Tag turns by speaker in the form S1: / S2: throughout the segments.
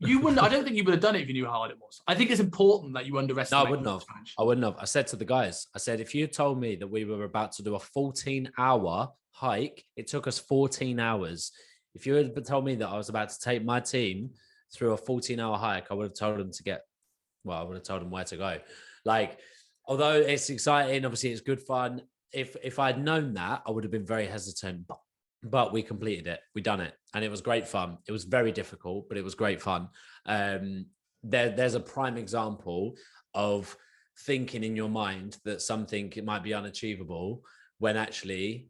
S1: You wouldn't. I don't think you would have done it if you knew how hard it was. I think it's important that you underestimate.
S2: No, I wouldn't have. I wouldn't have. I said to the guys, I said, if you told me that we were about to do a 14-hour hike, it took us 14 hours. If you had told me that I was about to take my team through a 14-hour hike, I would have told them I would have told them where to go. Like, although it's exciting, obviously it's good fun. If I'd known that, I would have been very hesitant. But we completed it. We done it. And it was great fun. It was very difficult, but it was great fun. There's a prime example of thinking in your mind that something, it might be unachievable, when actually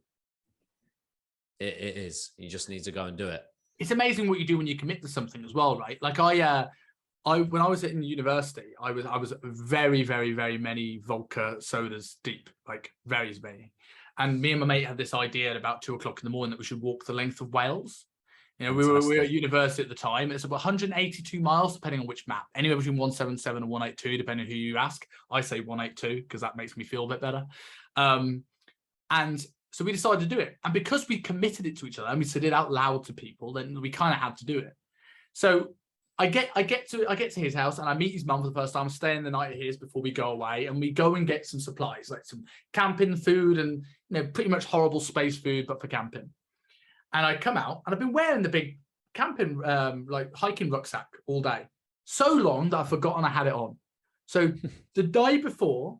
S2: it is. You just need to go and do it.
S1: It's amazing what you do when you commit to something as well, right? Like when I was in university, I was very, very, very many vodka sodas deep, like very many. And me and my mate had this idea at about 2 o'clock in the morning that we should walk the length of Wales. You know, we were at university at the time. It's about 182 miles, depending on which map. Anywhere between 177 and 182, depending on who you ask. I say 182 because that makes me feel a bit better. And so we decided to do it. And because we committed it to each other and we said it out loud to people, then we kind of had to do it. So I get to his house and I meet his mum for the first time, staying the night at his before we go away, and we go and get some supplies, like some camping food and pretty much horrible space food, but for camping. And I come out and I've been wearing the big camping, like hiking rucksack all day, so long that I've forgotten I had it on. So the day before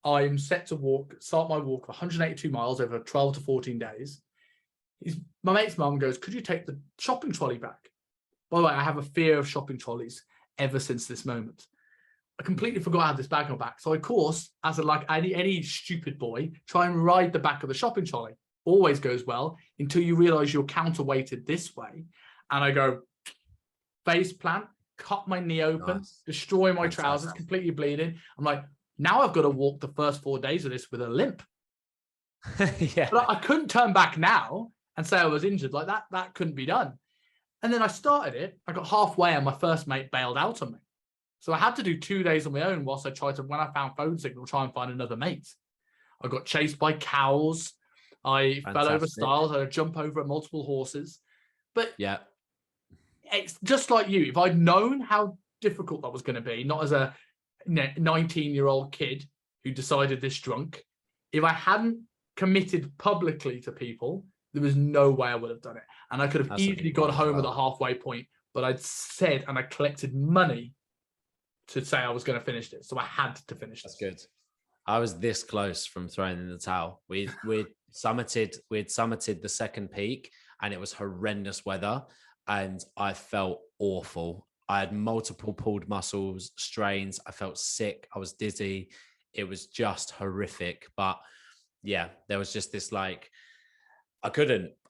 S1: I'm set to start my walk of 182 miles over 12 to 14 days, my mate's mum goes, "Could you take the shopping trolley back?" By the way, I have a fear of shopping trolleys ever since this moment. I completely forgot I had this bag on my back. So, of course, as any stupid boy, try and ride the back of the shopping trolley. Always goes well until you realize you're counterweighted this way. And I go face plant, cut my knee open, destroy my trousers, completely bleeding. I'm like, now I've got to walk the first 4 days of this with a limp.
S2: Yeah.
S1: But I couldn't turn back now and say I was injured. Like that couldn't be done. And then I started it. I got halfway and my first mate bailed out on me. So I had to do 2 days on my own whilst I tried to, when I found phone signal, try and find another mate. I got chased by cows. I fell over stiles. I had to jump over multiple horses. But yeah, it's just like you. If I'd known how difficult that was going to be, not as a 19-year-old kid who decided this drunk, if I hadn't committed publicly to people, there was no way I would have done it. And I could have easily got home at the halfway point, but I'd said, and I collected money to say I was going to finish this. So I had to finish this.
S2: That's good. I was this close from throwing in the towel. We'd summited the second peak and it was horrendous weather and I felt awful. I had multiple pulled muscles, strains. I felt sick. I was dizzy. It was just horrific. But yeah, there was just this I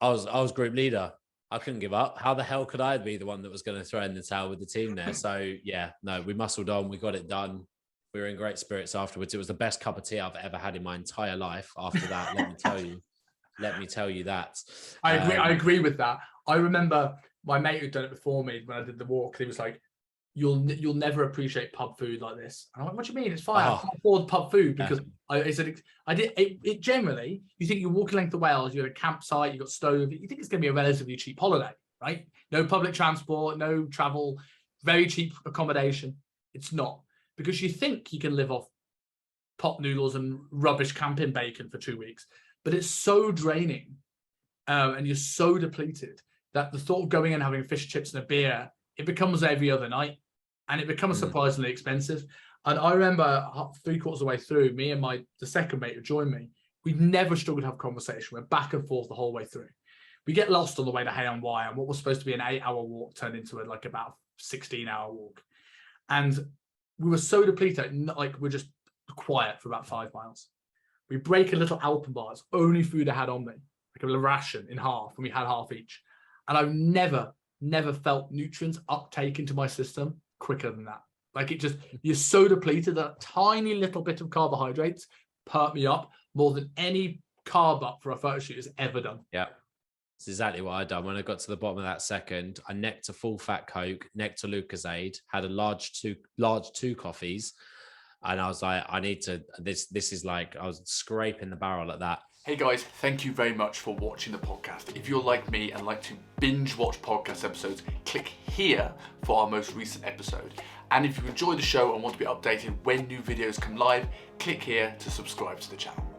S2: was group leader. I couldn't give up. How the hell could I be the one that was going to throw in the towel with the team there? So yeah, no, we muscled on. We got it done. We were in great spirits afterwards. It was the best cup of tea I've ever had in my entire life. After that, let me tell you that.
S1: I agree with that. I remember my mate who'd done it before me when I did the walk. He was like, "You'll never appreciate pub food like this." And I'm like, "What do you mean? It's fine. I can't afford pub food because I said I did it. Generally, you think you're walking length of Wales, you're at a campsite, you've got stove, you think it's going to be a relatively cheap holiday, right? No public transport, no travel, very cheap accommodation. It's not, because you think you can live off pot noodles and rubbish camping bacon for 2 weeks, but it's so draining, and you're so depleted that the thought of going and having fish chips and a beer, it becomes every other night, and it becomes surprisingly expensive. And I remember 3/4 of the way through, me and the second mate who joined me, we never struggled to have a conversation. We're back and forth the whole way through. We get lost on the way to Hay on Wye, and what was supposed to be an 8-hour walk turned into about 16-hour walk. And we were so depleted, we're just quiet for about 5 miles. We break a little Alpenbar. It's only food I had on me, like a ration in half, and we had half each. And I've never felt nutrients uptake into my system quicker than that. You're so depleted that a tiny little bit of carbohydrates perk me up more than any carb up for a photo shoot has ever done.
S2: Yeah. That's exactly what I done. When I got to the bottom of that second, I necked a full fat Coke, necked a Lucozade, had a large two coffees. And I was like, I need to, this is I was scraping the barrel at that.
S3: Hey guys, thank you very much for watching the podcast. If you're like me and like to binge watch podcast episodes, click here for our most recent episode. And if you enjoy the show and want to be updated when new videos come live, click here to subscribe to the channel.